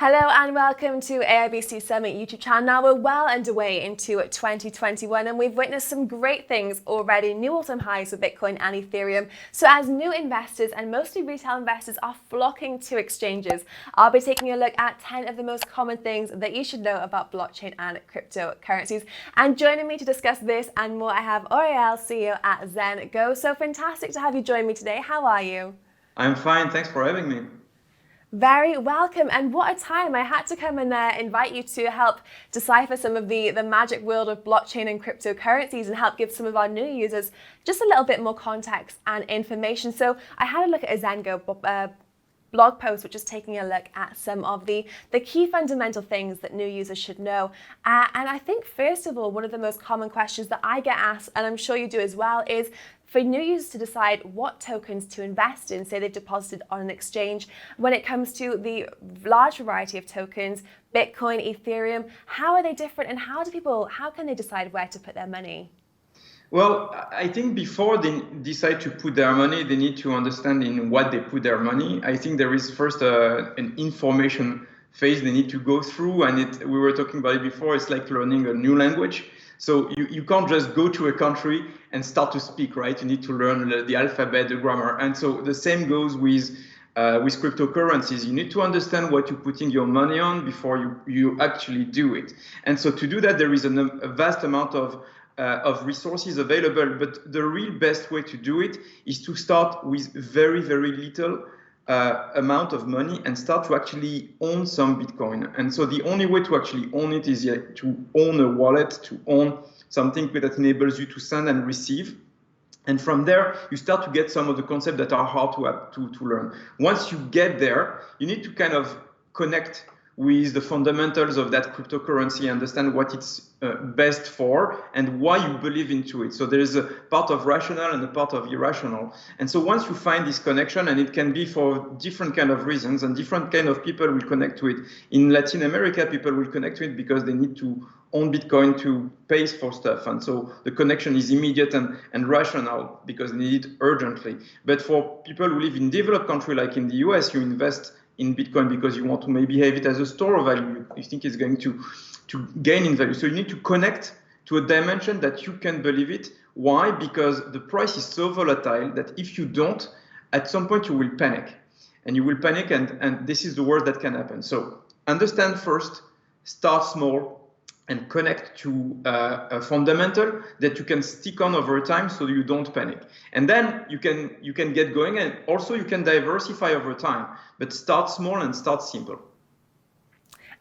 Hello and welcome to AIBC Summit YouTube channel. Now we're well underway into 2021 and we've witnessed some great things already, new all-time highs for Bitcoin and Ethereum. So as new investors and mostly retail investors are flocking to exchanges, I'll be taking a look at 10 of the most common things that you should know about blockchain and cryptocurrencies. And joining me to discuss this and more, I have Ouriel, CEO at ZenGo. So fantastic to have you join me today. How are you? I'm fine, thanks for having me. Very welcome, and what a time. I had to come and invite you to help decipher some of the magic world of blockchain and cryptocurrencies and help give some of our new users just a little bit more context and information. So I had a look at a ZenGo blog post, which is taking a look at some of the key fundamental things that new users should know. And I think, first of all, one of the most common questions that I get asked, and I'm sure you do as well, is for new users to decide what tokens to invest in, say they've deposited on an exchange. When it comes to the large variety of tokens, Bitcoin, Ethereum, how are they different and how can they decide where to put their money? Well, I think before they decide to put their money, they need to understand in what they put their money. I think there is first an information phase they need to go through, and we were talking about it before, it's like learning a new language. So you can't just go to a country and start to speak, right? You need to learn the alphabet, the grammar. And so the same goes with cryptocurrencies. You need to understand what you're putting your money on before you actually do it. And so to do that, there is a vast amount of resources available. But the real best way to do it is to start with very, very little amount of money and start to actually own some Bitcoin. And so the only way to actually own it is to own a wallet, to own something that enables you to send and receive. And from there, you start to get some of the concepts that are hard to learn. Once you get there, you need to kind of connect with the fundamentals of that cryptocurrency, understand what it's best for and why you believe into it. So there is a part of rational and a part of irrational. And so once you find this connection, and it can be for different kind of reasons and different kind of people will connect to it. In Latin America, people will connect to it because they need to own Bitcoin to pay for stuff. And so the connection is immediate and rational because they need it urgently. But for people who live in developed countries like in the US, you invest in Bitcoin because you want to maybe have it as a store of value. You think it's going to gain in value. So you need to connect to a dimension that you can believe it. Why? Because the price is so volatile that if you don't, at some point you will panic. And you will panic, and this is the worst that can happen. So understand first, start small, and connect to a fundamental that you can stick on over time so you don't panic. And then you can get going, and also you can diversify over time, but start small and start simple.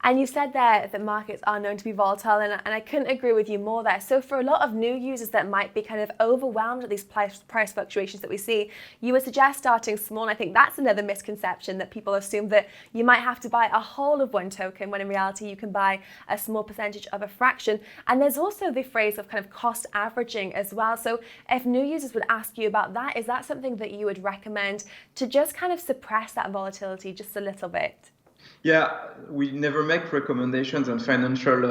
And you said there that markets are known to be volatile, and I couldn't agree with you more there. So for a lot of new users that might be kind of overwhelmed at these price fluctuations that we see, you would suggest starting small. And I think that's another misconception, that people assume that you might have to buy a whole of one token, when in reality you can buy a small percentage of a fraction. And there's also the phrase of kind of cost averaging as well. So if new users would ask you about that, is that something that you would recommend to just kind of suppress that volatility just a little bit? Yeah, we never make recommendations on financial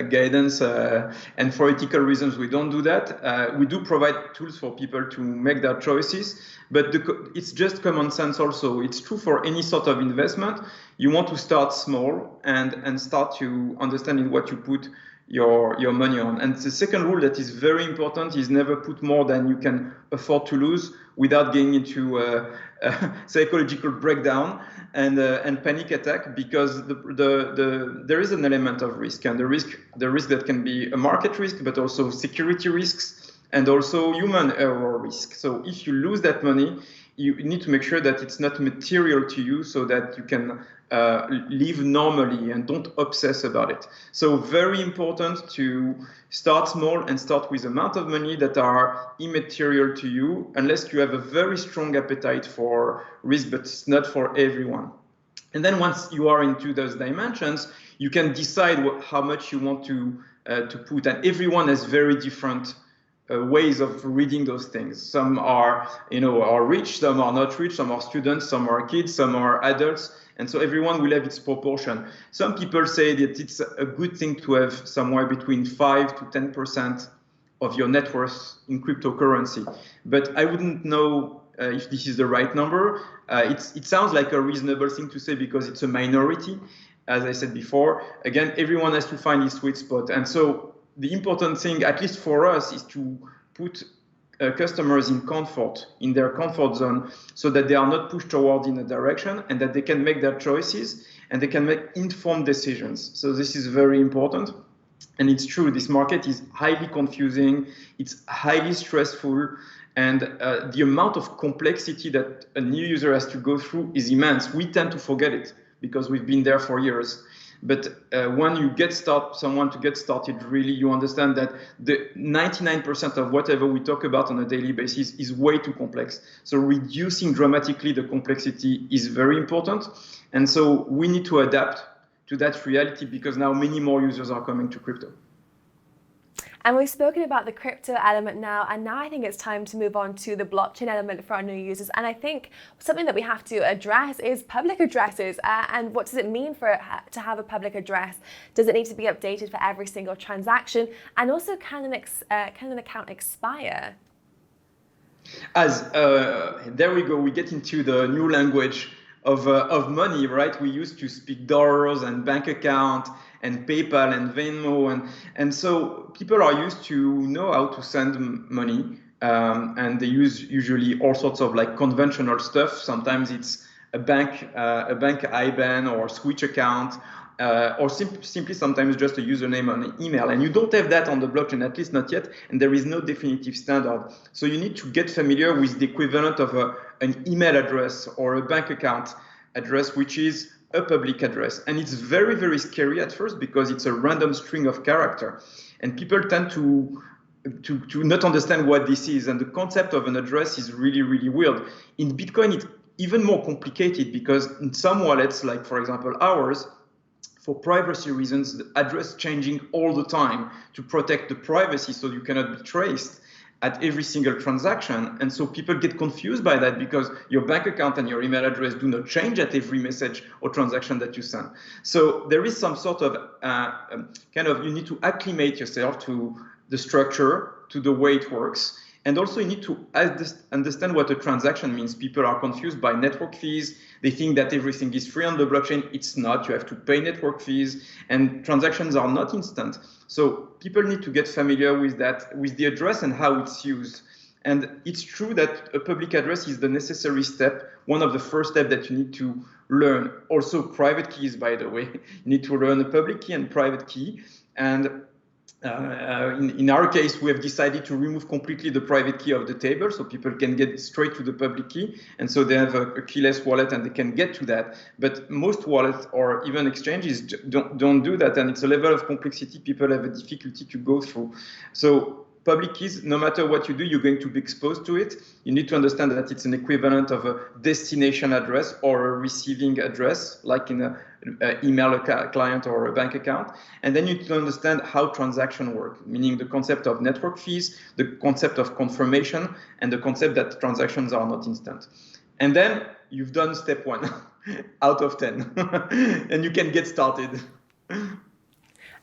guidance, and for ethical reasons, we don't do that. We do provide tools for people to make their choices, but it's just common sense also. It's true for any sort of investment. You want to start small and start to understanding what you put your money on. And the second rule that is very important is never put more than you can afford to lose without getting into a psychological breakdown and panic attack, because there is an element of risk, and the risk that can be a market risk, but also security risks and also human error risk. So if you lose that money, you need to make sure that it's not material to you, so that you can live normally and don't obsess about it. So very important to start small and start with amount of money that are immaterial to you, unless you have a very strong appetite for risk, but it's not for everyone. And then once you are into those dimensions, you can decide how much you want to put. And everyone has very different ways of reading those things. Some are rich, some are not rich, some are students, some are kids, some are adults. And so everyone will have its proportion. Some people say that it's a good thing to have somewhere between 5 to 10% of your net worth in cryptocurrency. But I wouldn't know if this is the right number. It sounds like a reasonable thing to say because it's a minority. as I said before, again, everyone has to find his sweet spot. And so the important thing, at least for us, is to put customers in their comfort zone, so that they are not pushed toward in a direction, and that they can make their choices and they can make informed decisions. So this is very important. And it's true, this market is highly confusing, it's highly stressful, and the amount of complexity that a new user has to go through is immense. We tend to forget it because we've been there for years. But when you get someone to get started, really, you understand that the 99% of whatever we talk about on a daily basis is way too complex. So reducing dramatically the complexity is very important. And so we need to adapt to that reality, because now many more users are coming to crypto. And we've spoken about the crypto element now, and now I think it's time to move on to the blockchain element for our new users. And I think something that we have to address is public addresses. And what does it mean to have a public address? Does it need to be updated for every single transaction? And also, can an account expire? There we go, we get into the new language of money, right? We used to speak dollars and bank account and PayPal and Venmo, and so people are used to know how to send money, and they use usually all sorts of like conventional stuff. Sometimes it's a bank IBAN or switch account, or simply sometimes just a username on an email. And you don't have that on the blockchain, at least not yet, and there is no definitive standard. So you need to get familiar with the equivalent of an email address or a bank account address, which is a public address. And it's very, very scary at first, because it's a random string of character. And people tend to not understand what this is. And the concept of an address is really, really weird. In Bitcoin, it's even more complicated, because in some wallets, like for example ours, for privacy reasons, the address changing all the time to protect the privacy, so you cannot be traced at every single transaction. And so people get confused by that, because your bank account and your email address do not change at every message or transaction that you send. So there is some sort of you need to acclimate yourself to the structure, to the way it works. And also you need to understand what a transaction means. People are confused by network fees. They think that everything is free on the blockchain. It's not. You have to pay network fees, and transactions are not instant. So people need to get familiar with that, with the address and how it's used. And it's true that a public address is the necessary step, one of the first steps that you need to learn. Also private keys, by the way. You need to learn a public key and private key. And in our case, we have decided to remove completely the private key of the table, so people can get straight to the public key, and so they have a keyless wallet and they can get to that. But most wallets or even exchanges don't do that, and it's a level of complexity people have a difficulty to go through. So public keys, no matter what you do, you're going to be exposed to it. You need to understand that it's an equivalent of a destination address or a receiving address, like in an email client or a bank account. And then you need to understand how transactions work, meaning the concept of network fees, the concept of confirmation, and the concept that transactions are not instant. And then you've done step 1 out of 10, and you can get started.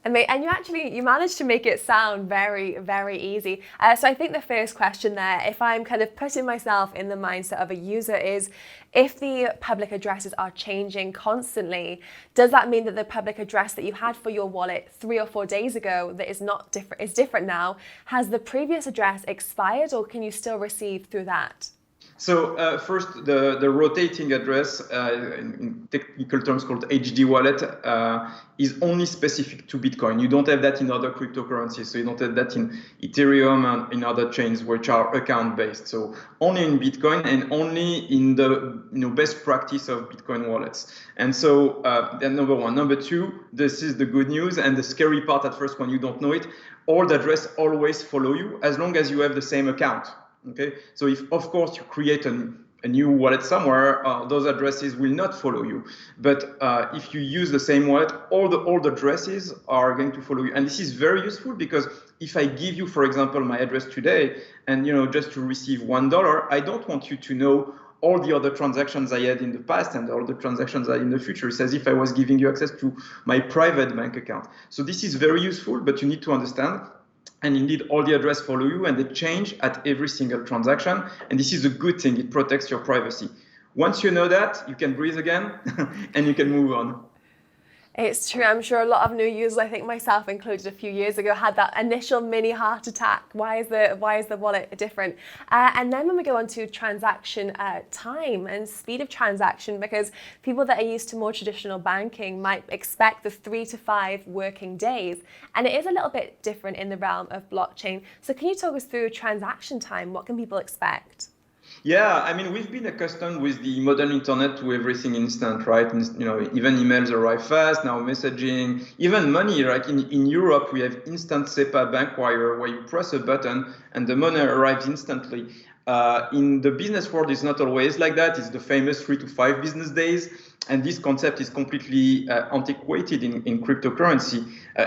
And you managed to make it sound very, very easy. So I think the first question there, if I'm kind of putting myself in the mindset of a user, is if the public addresses are changing constantly, does that mean that the public address that you had for your wallet 3 or 4 days ago that is different now, has the previous address expired, or can you still receive through that? So first, the rotating address, in technical terms called HD wallet, is only specific to Bitcoin. You don't have that in other cryptocurrencies. So you don't have that in Ethereum and in other chains which are account-based. So only in Bitcoin, and only in the best practice of Bitcoin wallets. And so that's number 1. Number 2, this is the good news and the scary part at first when you don't know it. Old address always follow you as long as you have the same account. Okay, so if of course you create a new wallet somewhere, those addresses will not follow you. But if you use the same wallet, all the old addresses are going to follow you. And this is very useful, because if I give you, for example, my address today, and just to receive $1, I don't want you to know all the other transactions I had in the past and all the transactions I had in the future. It's as if I was giving you access to my private bank account. So this is very useful, but you need to understand. And indeed, all the address follow you, and they change at every single transaction. And this is a good thing. It protects your privacy. Once you know that, you can breathe again, and you can move on. It's true. I'm sure a lot of new users, I think myself included a few years ago, had that initial mini heart attack. Why is the wallet different? And then when we go on to transaction time and speed of transaction, because people that are used to more traditional banking might expect the 3 to 5 working days, and it is a little bit different in the realm of blockchain. So can you talk us through transaction time? What can people expect? Yeah, I mean, we've been accustomed with the modern internet to everything instant, right? And, even emails arrive fast, now messaging, even money. Like in Europe, we have instant SEPA bank wire where you press a button and the money arrives instantly. In the business world, it's not always like that. It's the famous 3 to 5 business days. And this concept is completely antiquated in cryptocurrency,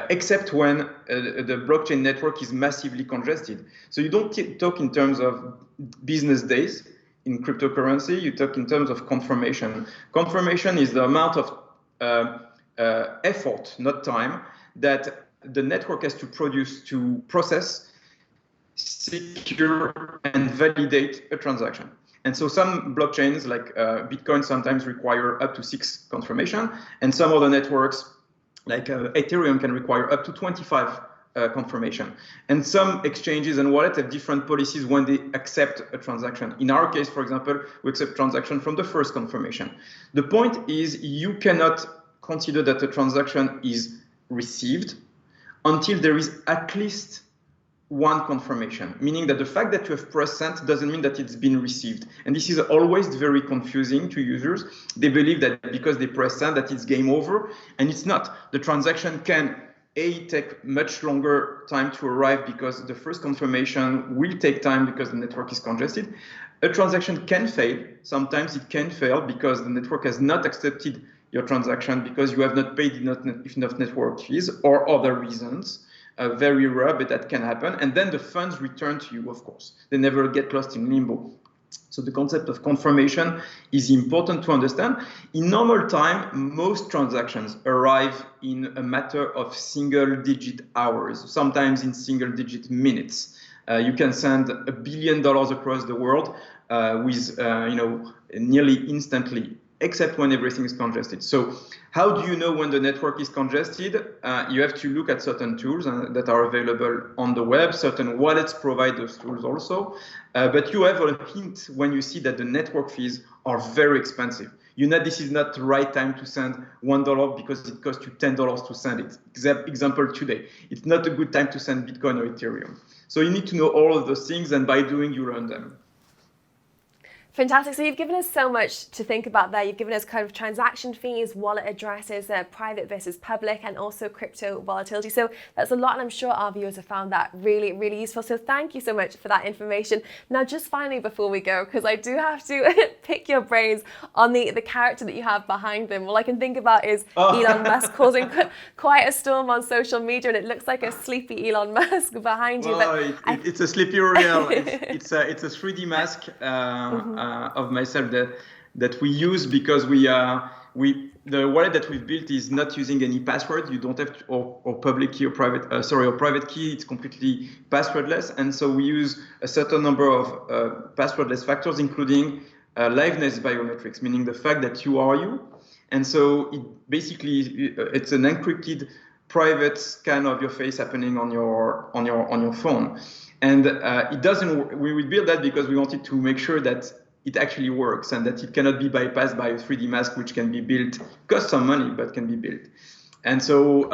except when the blockchain network is massively congested. So you don't talk in terms of business days in cryptocurrency, you talk in terms of confirmation. Confirmation is the amount of effort, not time, that the network has to produce to process, secure, and validate a transaction. And so some blockchains like Bitcoin sometimes require up to 6 confirmation, and some other networks like Ethereum can require up to 25 confirmation. And some exchanges and wallets have different policies when they accept a transaction. In our case, for example, we accept transaction from the first confirmation. The point is you cannot consider that a transaction is received until there is at least one confirmation, meaning that the fact that you have pressed send doesn't mean that it's been received. And this is always very confusing to users. They believe that because they press send that it's game over, and it's not. The transaction can take much longer time to arrive because the first confirmation will take time because the network is congested. A transaction can fail. Sometimes it can fail because the network has not accepted your transaction because you have not paid enough network fees or other reasons. Very rare, but that can happen. And then the funds return to you, of course. They never get lost in limbo. So the concept of confirmation is important to understand. In normal time, most transactions arrive in a matter of single-digit hours, sometimes in single-digit minutes. You can send $1 billion across the world with nearly instantly, except when everything is congested. So how do you know when the network is congested? You have to look at certain tools that are available on the web. Certain wallets provide those tools also. But you have a hint when you see that the network fees are very expensive. You know this is not the right time to send $1 because it costs you $10 to send it. Example today. It's not a good time to send Bitcoin or Ethereum. So you need to know all of those things, and by doing, you learn them. Fantastic. So you've given us so much to think about there. You've given us kind of transaction fees, wallet addresses, private versus public, and also crypto volatility. So that's a lot, and I'm sure our viewers have found that really useful. So thank you so much for that information. Now, just finally before we go, because I do have to pick your brains on the character that you have behind them. All I can think about is Elon Musk causing quite a storm on social media, and it looks like a sleepy Elon Musk behind you. It's a sleepy Ouriel. It's a 3D mask. Of myself that we use because the wallet that we've built is not using any password. You don't have to, or public key or private or private key. It's completely passwordless, and so we use a certain number of passwordless factors, including liveness biometrics, meaning the fact that you are you. And so it's an encrypted private scan of your face happening on your phone. And it doesn't. We built that because we wanted to make sure that it actually works and that it cannot be bypassed by a 3D mask, which can be built, costs some money, but can be built. And so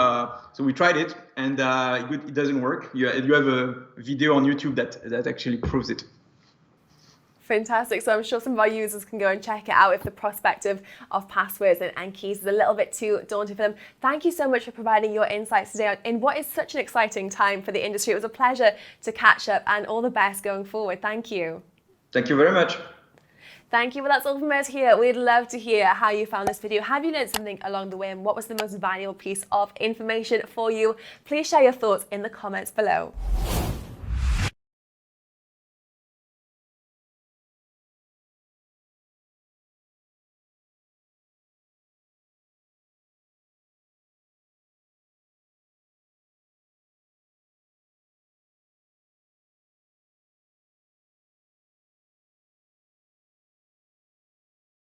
we tried it, and it doesn't work. You have a video on YouTube that actually proves it. Fantastic. So I'm sure some of our users can go and check it out if the prospect of passwords and keys is a little bit too daunting for them. Thank you so much for providing your insights today in what is such an exciting time for the industry. It was a pleasure to catch up, and all the best going forward. Thank you. Thank you very much. Thank you. Well, that's all from us here. We'd love to hear how you found this video. Have you learned something along the way, and what was the most valuable piece of information for you? Please share your thoughts in the comments below.